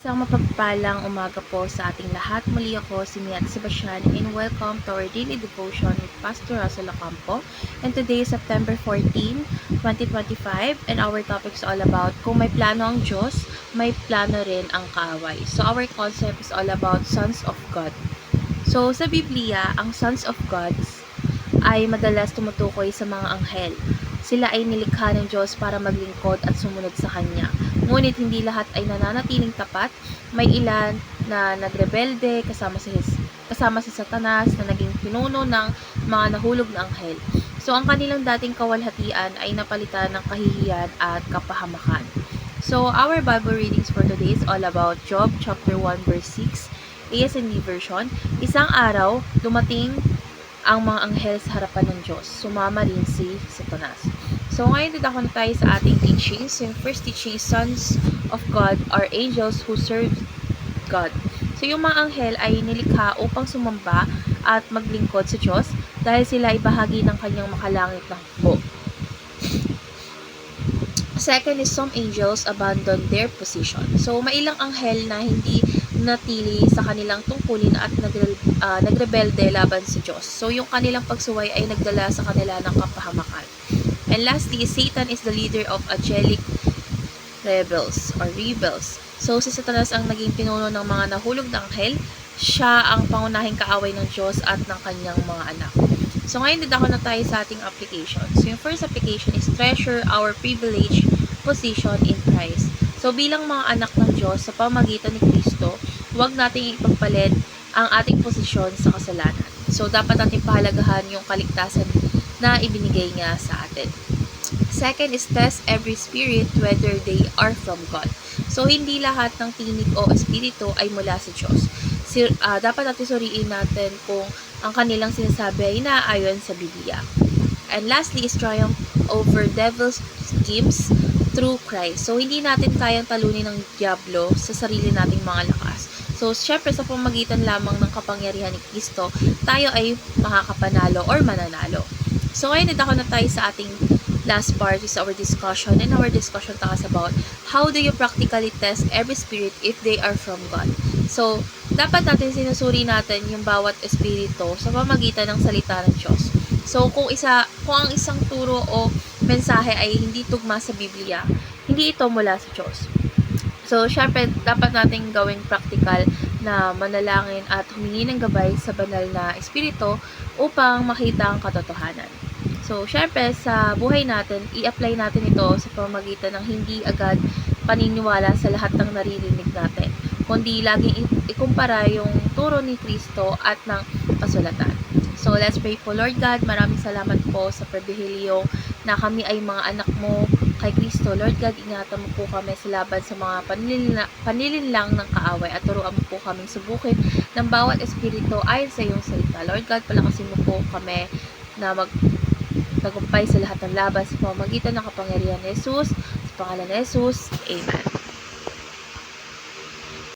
Isang mapagpalang umaga po sa ating lahat. Muli ako si Miat Sebastian and welcome to our daily devotion with Pastor Russell Ocampo. And today is September 14, 2025 and our topic is all about kung may plano ang Diyos, may plano rin ang kaaway. So our concept is all about sons of God. So sa Biblia, ang sons of God ay madalas tumutukoy sa mga anghel. Sila ay nilikha ng Diyos para maglingkod at sumunod sa Kanya. Ngunit hindi lahat ay nananatiling tapat. May ilan na nagrebelde kasama si Satanas na naging pinuno ng mga nahulog na anghel. So ang kanilang dating kawalhatian ay napalitan ng kahihiyan at kapahamakan. So our Bible readings for today is all about Job chapter 1 verse 6, ASND version. Isang araw, dumating ang mga anghel sa harapan ng Diyos. Sumama rin si Satanas. So, ngayon dito na tayo sa ating teachings. Yung first teaching is sons of God are angels who serve God. So, yung mga anghel ay nilikha upang sumamba at maglingkod sa Diyos dahil sila ay bahagi ng kanyang makalangit na hukbo. Second is some angels abandon their position. So, mailang anghel na hindi natili sa kanilang tungkulin at nagrebelde laban sa Diyos. So, yung kanilang pagsuway ay nagdala sa kanila ng kapahamakan. And lastly, Satan is the leader of angelic rebels. So, si Satanas ang naging pinuno ng mga nahulog na anghel. Siya ang pangunahing kaaway ng Diyos at ng kanyang mga anak. So, ngayon dito na tayo sa ating application. So, yung first application is treasure our privileged position in Christ. So, bilang mga anak ng Diyos sa pamamagitan ni Kristo, huwag nating ipagpalit ang ating posisyon sa kasalanan. So, dapat natin pahalagahan yung kaligtasan na ibinigay niya sa atin. Second is test every spirit whether they are from God. So, hindi lahat ng tinig o espiritu ay mula sa Diyos. Dapat natin suriin natin kung ang kanilang sinasabi ay naayon sa Biblia. And lastly is triumph over devil's schemes through Christ. So, hindi natin kayang talunin ng diablo sa sarili nating mga lakas. So, syempre sa pamagitan lamang ng kapangyarihan ni Kristo, tayo ay makakapanalo or mananalo. So, ngayon na tayo sa ating last part is our discussion. And our discussion talks about how do you practically test every spirit if they are from God. So, dapat natin sinusuri natin yung bawat espiritu sa pamagitan ng salita ng Diyos. So, kung ang isang turo o mensahe ay hindi tugma sa Biblia, hindi ito mula sa Diyos. So, syempre, dapat nating gawing practical na manalangin at humingi ng gabay sa banal na espiritu upang makita ang katotohanan. So, syempre, sa buhay natin, i-apply natin ito sa pamamagitan ng hindi agad paniniwala sa lahat ng naririnig natin, kundi laging ikumpara yung turo ni Kristo at ng kasulatan. So, let's pray po. Lord God, maraming salamat po sa pribilehiyo na kami ay mga anak mo kay Kristo. Lord God, ingatan mo po kami sa laban sa mga panlilinlang ng kaaway at turuan mo po kaming subukin ng bawat espiritu ayon sa iyong salita. Lord God, palakasin mo po kami na magtagumpay sa lahat ng laban sa pamamagitan ng kapangyarihan ni Jesus. Sa pangalan ni Jesus, Amen.